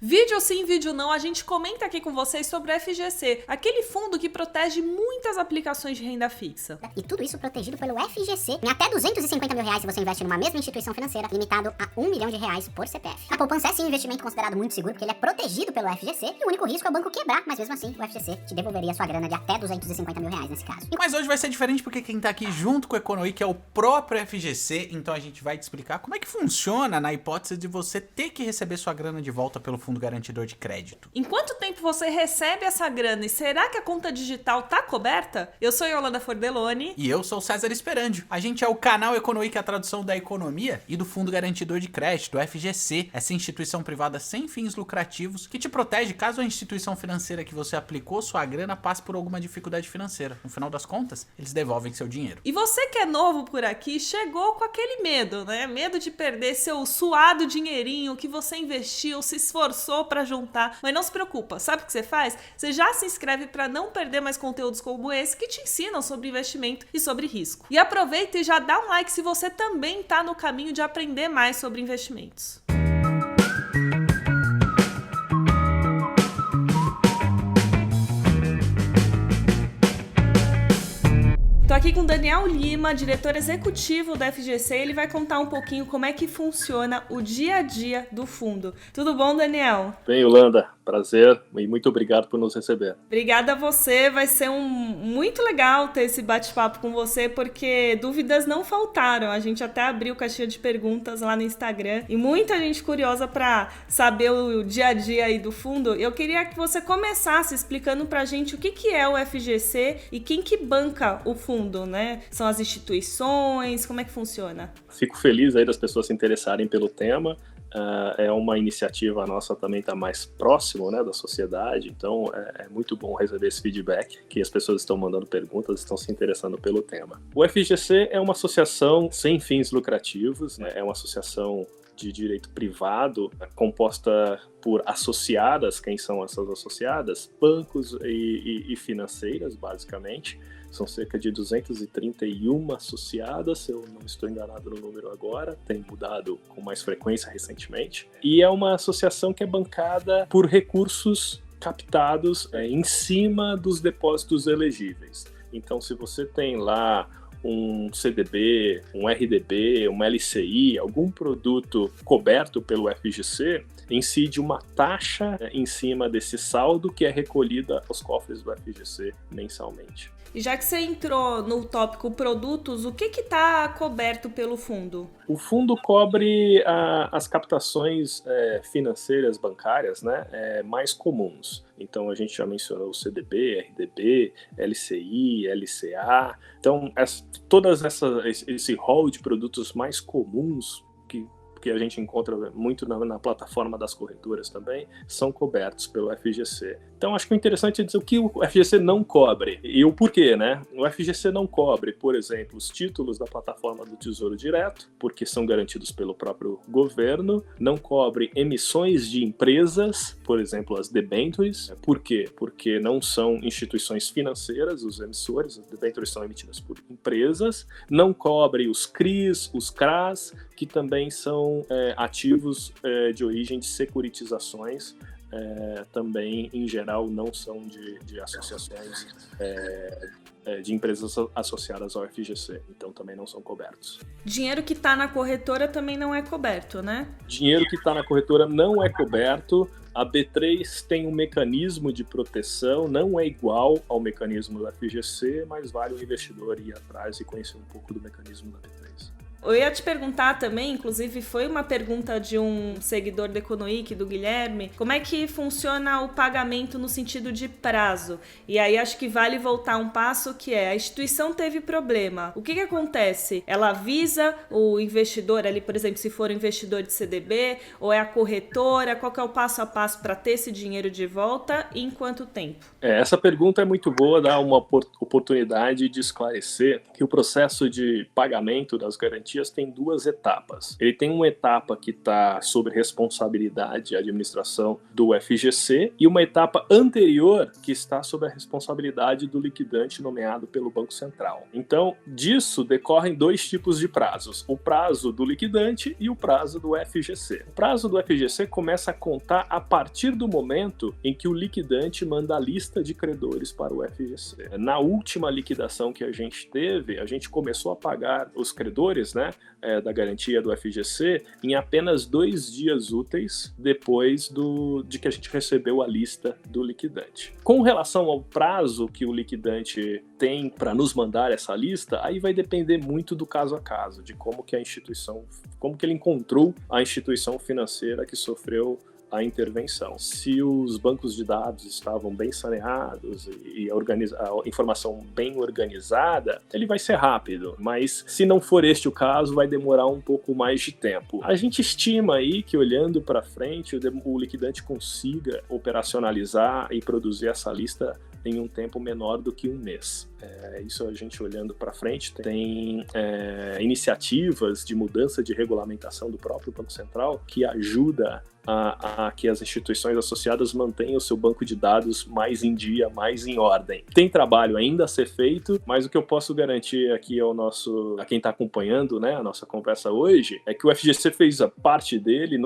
Vídeo sim, vídeo não, a gente comenta aqui com vocês sobre o FGC, aquele fundo que protege muitas aplicações de renda fixa. E tudo isso protegido pelo FGC em até R$250 mil se você investe numa mesma instituição financeira, limitado a R$1 milhão por CPF. A poupança é sim um investimento considerado muito seguro porque ele é protegido pelo FGC e o único risco é o banco quebrar, mas mesmo assim o FGC te devolveria sua grana de até R$250 mil nesse caso. Mas hoje vai ser diferente porque quem tá aqui junto com o Economy é o próprio FGC, então a gente vai te explicar como é que funciona na hipótese de você ter que receber sua grana de volta pelo Fundo Garantidor de Crédito. Em quanto tempo você recebe essa grana e será que a conta digital tá coberta? Eu sou Yolanda Fordeloni. E eu sou o César Esperandio. A gente é o canal Economy, que é a tradução da economia e do Fundo Garantidor de Crédito, o FGC, essa instituição privada sem fins lucrativos que te protege caso a instituição financeira que você aplicou sua grana passe por alguma dificuldade financeira. No final das contas, eles devolvem seu dinheiro. E você que é novo por aqui, chegou com aquele medo, né? Medo de perder seu suado dinheirinho que você investiu, se esforçou pra juntar. Mas não se preocupa, sabe o que você faz? Você já se inscreve pra não perder mais conteúdos como esse que te ensinam sobre investimento e sobre risco. E aproveita e já dá um like se você também tá no caminho de aprender mais sobre investimentos. Tô aqui com o Daniel Lima, diretor executivo da FGC. Ele vai contar um pouquinho como é que funciona o dia a dia do fundo. Tudo bom, Daniel? Bem, Yolanda, prazer e muito obrigado por nos receber. Obrigada a você, vai ser muito legal ter esse bate-papo com você, porque dúvidas não faltaram. A gente até abriu caixinha de perguntas lá no Instagram e muita gente curiosa para saber o dia a dia aí do fundo. Eu queria que você começasse explicando pra gente o que é o FGC e quem que banca o fundo. Né? São as instituições, como é que funciona? Fico feliz aí das pessoas se interessarem pelo tema. É uma iniciativa nossa também está mais próximo, né, da sociedade, então é muito bom receber esse feedback, que as pessoas estão mandando perguntas, estão se interessando pelo tema. O FGC é uma associação sem fins lucrativos, né, é uma associação de direito privado, composta por associadas. Quem são essas associadas? Bancos e financeiras, basicamente. São cerca de 231 associadas, se eu não estou enganado no número agora, tem mudado com mais frequência recentemente. E é uma associação que é bancada por recursos captados em cima dos depósitos elegíveis. Então, se você tem lá um CDB, um RDB, uma LCI, algum produto coberto pelo FGC, incide uma taxa em cima desse saldo que é recolhida aos cofres do FGC mensalmente. E já que você entrou no tópico produtos, o que está coberto pelo fundo? O fundo cobre as captações financeiras bancárias, né, mais comuns. Então a gente já mencionou o CDB, RDB, LCI, LCA. Então todas esse rol de produtos mais comuns que a gente encontra muito na plataforma das corretoras também, são cobertos pelo FGC. Então, acho que o interessante é dizer o que o FGC não cobre e o porquê, né? O FGC não cobre, por exemplo, os títulos da plataforma do Tesouro Direto, porque são garantidos pelo próprio governo, não cobre emissões de empresas, por exemplo, as debêntures. Por quê? Porque não são instituições financeiras, os emissores, as debêntures são emitidas por empresas, não cobre os CRIs, os CRAs, que também são ativos de origem de securitizações, também, em geral, não são de associações de empresas associadas ao FGC, então também não são cobertos. Dinheiro que está na corretora também não é coberto, né? Dinheiro que está na corretora não é coberto. A B3 tem um mecanismo de proteção, não é igual ao mecanismo do FGC, mas vale o investidor ir atrás e conhecer um pouco do mecanismo da B3. Eu ia te perguntar também, inclusive foi uma pergunta de um seguidor da Economic, do Guilherme, como é que funciona o pagamento no sentido de prazo? E aí acho que vale voltar um passo, que é, a instituição teve problema. O que acontece? Ela avisa o investidor ali, por exemplo, se for um investidor de CDB, ou é a corretora, qual que é o passo a passo para ter esse dinheiro de volta e em quanto tempo? Essa pergunta é muito boa, dá uma oportunidade de esclarecer que o processo de pagamento das garantias garantias tem duas etapas. Ele tem uma etapa que está sob responsabilidade e administração do FGC e uma etapa anterior que está sob a responsabilidade do liquidante nomeado pelo Banco Central. Então, disso decorrem dois tipos de prazos: o prazo do liquidante e o prazo do FGC. O prazo do FGC começa a contar a partir do momento em que o liquidante manda a lista de credores para o FGC. Na última liquidação que a gente teve, a gente começou a pagar os credores, né, da garantia do FGC em apenas 2 dias úteis depois de que a gente recebeu a lista do liquidante. Com relação ao prazo que o liquidante tem para nos mandar essa lista, aí vai depender muito do caso a caso, de como que ele encontrou a instituição financeira que sofreu a intervenção. Se os bancos de dados estavam bem saneados e a informação bem organizada, ele vai ser rápido, mas se não for este o caso, vai demorar um pouco mais de tempo. A gente estima aí que, olhando para frente, o liquidante consiga operacionalizar e produzir essa lista em um tempo menor do que um mês. Isso a gente olhando para frente. Tem iniciativas de mudança de regulamentação do próprio Banco Central que ajuda a que as instituições associadas mantenham o seu banco de dados mais em dia, mais em ordem. Tem trabalho ainda a ser feito, mas o que eu posso garantir aqui a quem está acompanhando, né, a nossa conversa hoje, é que o FGC fez a parte dele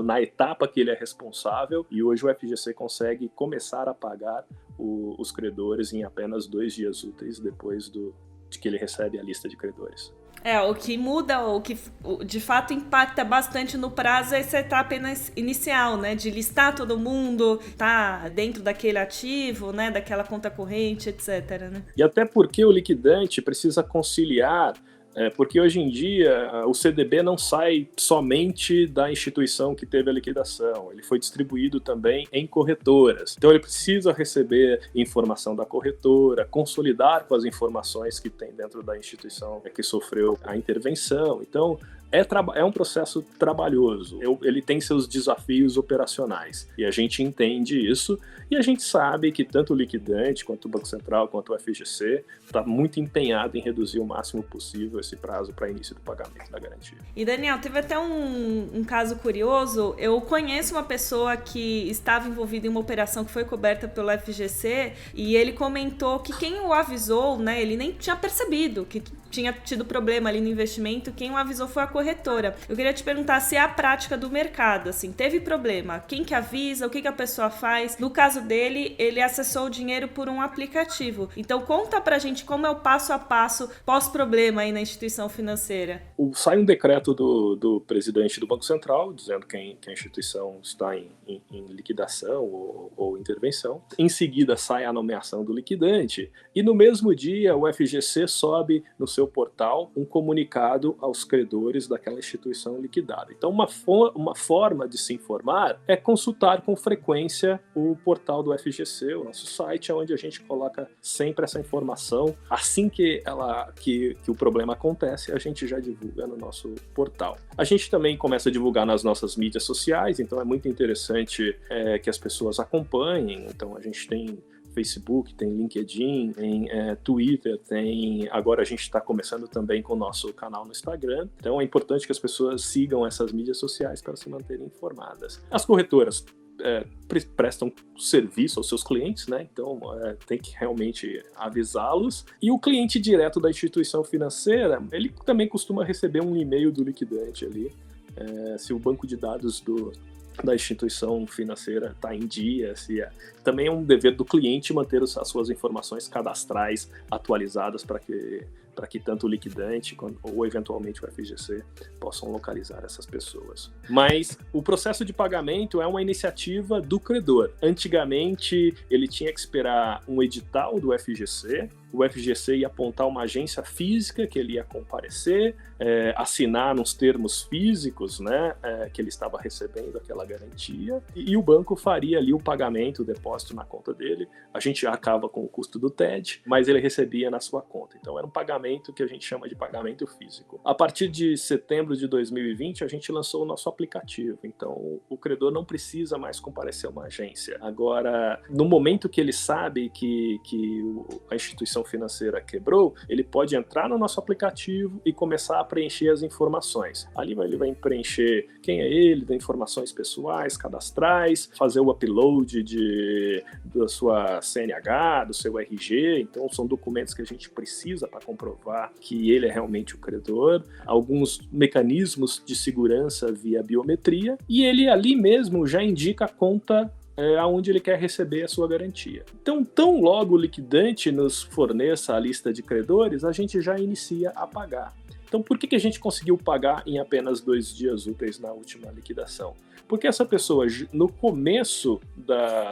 na etapa que ele é responsável, e hoje o FGC consegue começar a pagar os credores em apenas 2 dias úteis depois de que ele recebe a lista de credores. O que muda, o que de fato impacta bastante no prazo é essa etapa inicial, né? De listar todo mundo, tá dentro daquele ativo, né? Daquela conta corrente, etc. Né? E até porque o liquidante precisa conciliar, porque hoje em dia o CDB não sai somente da instituição que teve a liquidação, ele foi distribuído também em corretoras. Então ele precisa receber informação da corretora, consolidar com as informações que tem dentro da instituição que sofreu a intervenção. Então é um processo trabalhoso, ele tem seus desafios operacionais e a gente entende isso, e a gente sabe que tanto o liquidante, quanto o Banco Central, quanto o FGC está muito empenhado em reduzir o máximo possível esse prazo para início do pagamento da garantia. E Daniel, teve até um caso curioso. Eu conheço uma pessoa que estava envolvida em uma operação que foi coberta pelo FGC, e ele comentou que quem o avisou, né, ele nem tinha percebido que tinha tido problema ali no investimento, quem o avisou foi a corretora. Eu queria te perguntar se é a prática do mercado, assim, teve problema, quem que avisa, o que a pessoa faz? No caso dele, ele acessou o dinheiro por um aplicativo. Então conta pra gente como é o passo a passo pós-problema aí na instituição financeira. Sai um decreto do presidente do Banco Central, dizendo que a instituição está em liquidação ou intervenção. Em seguida sai a nomeação do liquidante, e no mesmo dia o FGC sobe no seu portal um comunicado aos credores daquela instituição liquidada. Então uma forma de se informar é consultar com frequência o portal do FGC, o nosso site, onde a gente coloca sempre essa informação. Assim que o problema acontece, a gente já divulga no nosso portal. A gente também começa a divulgar nas nossas mídias sociais, então é muito interessante que as pessoas acompanhem. Então a gente tem Facebook, tem LinkedIn, tem Twitter, agora a gente está começando também com o nosso canal no Instagram. Então é importante que as pessoas sigam essas mídias sociais para se manterem informadas. As corretoras prestam serviço aos seus clientes, né? Então tem que realmente avisá-los. E o cliente direto da instituição financeira, ele também costuma receber um e-mail do liquidante ali, se o banco de dados da instituição financeira está em dia, também é um dever do cliente manter as suas informações cadastrais atualizadas para que tanto o liquidante ou eventualmente o FGC possam localizar essas pessoas. Mas o processo de pagamento é uma iniciativa do credor. Antigamente ele tinha que esperar um edital do FGC, o FGC ia apontar uma agência física que ele ia comparecer, assinar nos termos físicos, né, que ele estava recebendo aquela garantia, e o banco faria ali o pagamento, o depósito na conta dele. A gente arcava com o custo do TED, mas ele recebia na sua conta. Então era um pagamento que a gente chama de pagamento físico. A partir de setembro de 2020, a gente lançou o nosso aplicativo. Então o credor não precisa mais comparecer a uma agência. Agora, no momento que ele sabe que a instituição financeira quebrou, ele pode entrar no nosso aplicativo e começar a preencher as informações. Ali ele vai preencher quem é ele, das informações pessoais, cadastrais, fazer o upload da sua CNH, do seu RG, então são documentos que a gente precisa para comprovar que ele é realmente o credor, alguns mecanismos de segurança via biometria, e ele ali mesmo já indica a conta aonde ele quer receber a sua garantia. Então, tão logo o liquidante nos forneça a lista de credores, a gente já inicia a pagar. Então, por que a gente conseguiu pagar em apenas 2 dias úteis na última liquidação? Porque essa pessoa, no começo,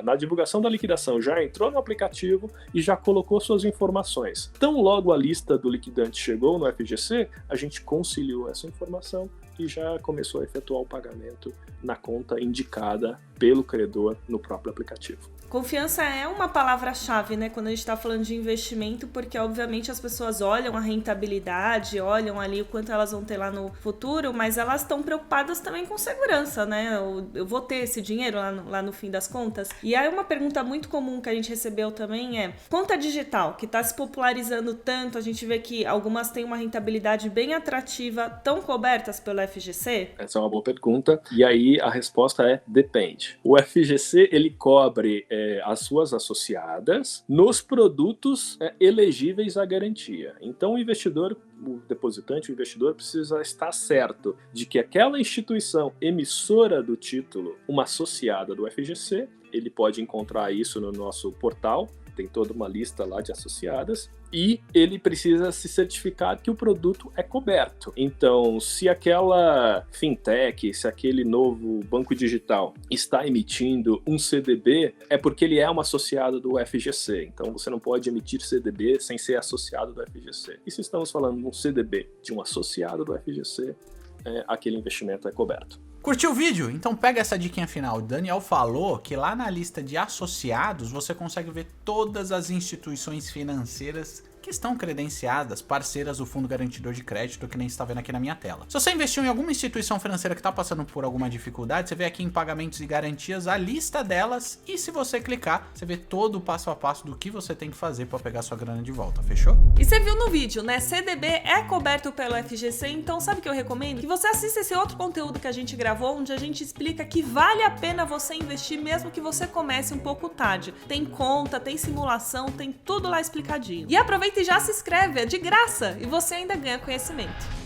na divulgação da liquidação, já entrou no aplicativo e já colocou suas informações. Tão logo a lista do liquidante chegou no FGC, a gente conciliou essa informação e já começou a efetuar o pagamento na conta indicada pelo credor no próprio aplicativo. Confiança é uma palavra-chave, né, quando a gente está falando de investimento, porque obviamente as pessoas olham a rentabilidade, olham ali o quanto elas vão ter lá no futuro, mas elas estão preocupadas também com segurança, né? Eu vou ter esse dinheiro lá no fim das contas? E aí uma pergunta muito comum que a gente recebeu também é: conta digital, que está se popularizando tanto, a gente vê que algumas têm uma rentabilidade bem atrativa, tão cobertas pelo FGC? Essa é uma boa pergunta, e aí a resposta é depende. O FGC, ele cobre as suas associadas nos produtos elegíveis à garantia. Então o investidor, o depositante, o investidor precisa estar certo de que aquela instituição emissora do título, uma associada do FGC, ele pode encontrar isso no nosso portal, tem toda uma lista lá de associadas, e ele precisa se certificar que o produto é coberto. Então, se aquela fintech, se aquele novo banco digital está emitindo um CDB, é porque ele é um associado do FGC. Então, você não pode emitir CDB sem ser associado do FGC. E se estamos falando de um CDB de um associado do FGC, aquele investimento é coberto. Curtiu o vídeo? Então pega essa diquinha final. O Daniel falou que lá na lista de associados você consegue ver todas as instituições financeiras que estão credenciadas, parceiras do Fundo Garantidor de Crédito, que nem está vendo aqui na minha tela. Se você investiu em alguma instituição financeira que está passando por alguma dificuldade, você vê aqui em pagamentos e garantias a lista delas, e se você clicar, você vê todo o passo a passo do que você tem que fazer para pegar sua grana de volta, fechou? E você viu no vídeo, né? CDB é coberto pelo FGC, então sabe o que eu recomendo? Que você assista esse outro conteúdo que a gente gravou, onde a gente explica que vale a pena você investir mesmo que você comece um pouco tarde. Tem conta, tem simulação, tem tudo lá explicadinho. E aproveita e já se inscreve, é de graça, e você ainda ganha conhecimento.